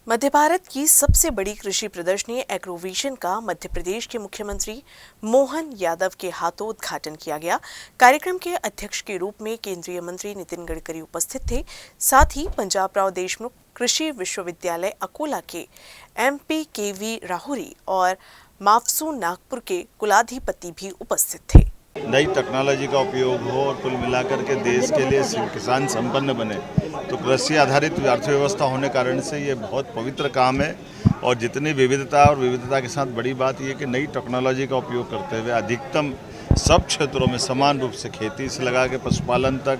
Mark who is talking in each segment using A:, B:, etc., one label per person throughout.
A: मध्य भारत की सबसे बड़ी कृषि प्रदर्शनी एग्रोविजन का मध्य प्रदेश के मुख्यमंत्री मोहन यादव के हाथों उद्घाटन किया गया। कार्यक्रम के अध्यक्ष के रूप में केंद्रीय मंत्री नितिन गडकरी उपस्थित थे। साथ ही पंजाब राव देशमुख कृषि विश्वविद्यालय अकोला के MP KV राहुरी और माफसू नागपुर के कुलाधिपति भी उपस्थित थे।
B: नई टेक्नोलॉजी का उपयोग हो और कुल मिलाकर के देश के लिए किसान संपन्न बने, तो कृषि आधारित अर्थव्यवस्था होने कारण से ये बहुत पवित्र काम है। और जितनी विविधता और विविधता के साथ बड़ी बात ये कि नई टेक्नोलॉजी का उपयोग करते हुए अधिकतम सब क्षेत्रों में समान रूप से खेती से लगा के पशुपालन तक,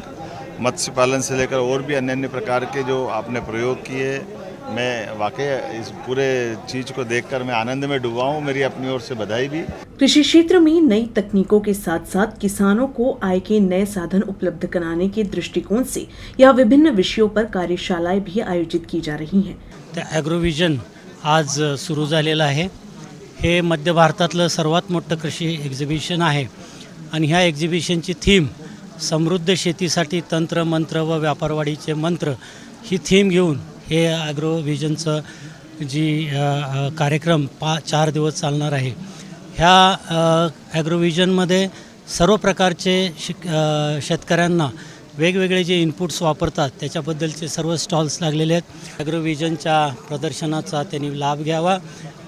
B: मत्स्य पालन से लेकर और भी अन्य अन्य प्रकार के जो आपने प्रयोग किए, मैं वाकई इस पूरे चीज को देखकर मैं आनंद में डूबा हूँ। मेरी अपनी ओर से बधाई भी।
A: कृषि क्षेत्र में नई तकनीकों के साथ साथ किसानों को आय के नए साधन उपलब्ध कराने के दृष्टिकोन से यह विभिन्न विषयों पर कार्यशालाएं भी आयोजित की जा रही हैं।
C: ॲग्रोविजन आज सुरू झालेलं आहे। हे मध्य भारतातलं सर्वात मोठं कृषी एक्झिबिशन आहे आणि ह्या एक्झिबिशनची थीम समृद्ध शेतीसाठी तंत्र मंत्र व व्यापारवाढीचे मंत्र ही थीम घेऊन हे ॲग्रोविजनचं जी कार्यक्रम 4 दिवस चालणार आहे। ह्या ॲग्रोविजनमध्ये सर्व प्रकारचे शेतकऱ्यांना वेगवेगळे जे इनपुट्स वापरतात त्याच्याबद्दलचे सर्व स्टॉल्स लागलेले आहेत। ॲग्रोविजनच्या प्रदर्शनाचा त्यांनी लाभ घ्यावा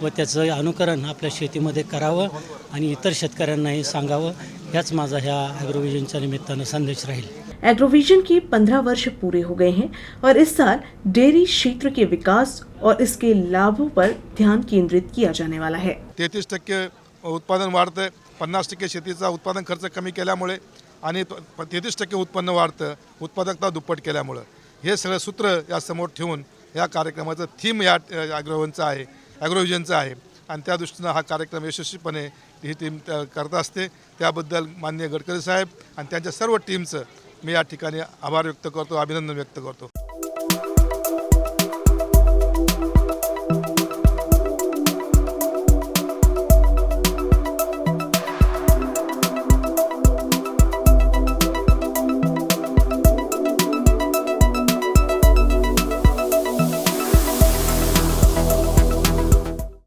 C: व त्याचं अनुकरण आपल्या शेतीमध्ये करावं आणि इतर शेतकऱ्यांनाही सांगावं, याच माझा ह्या ॲग्रोविजनच्या निमित्तानं संदेश राहील।
A: एग्रोविजन के 15 वर्ष पूरे हो गए हैं और इस साल डेयरी क्षेत्र के विकास और इसके लाभों पर ध्यान केंद्रित किया जाने वाला है।
D: 33% उत्पादन वाढतं, 50% शेतीचा उत्पादन खर्च कमी केल्यामुळे आणि 33% उत्पन्न वाढतं, उत्पादकता दुप्पट केल्यामुळे हे सगळं सूत्र या समोर ठेवून या कार्यक्रमाचं थीम या ॲग्रोविजनचं आहे आणि त्या दृष्टीनं हा कार्यक्रम यशस्वीपणे ही टीम करत असते। त्याबद्दल माननीय गडकरी साहेब आणि त्यांच्या सर्व टीमचं मी या ठिकाणी आभार व्यक्त करतो, अभिनंदन व्यक्त करतो।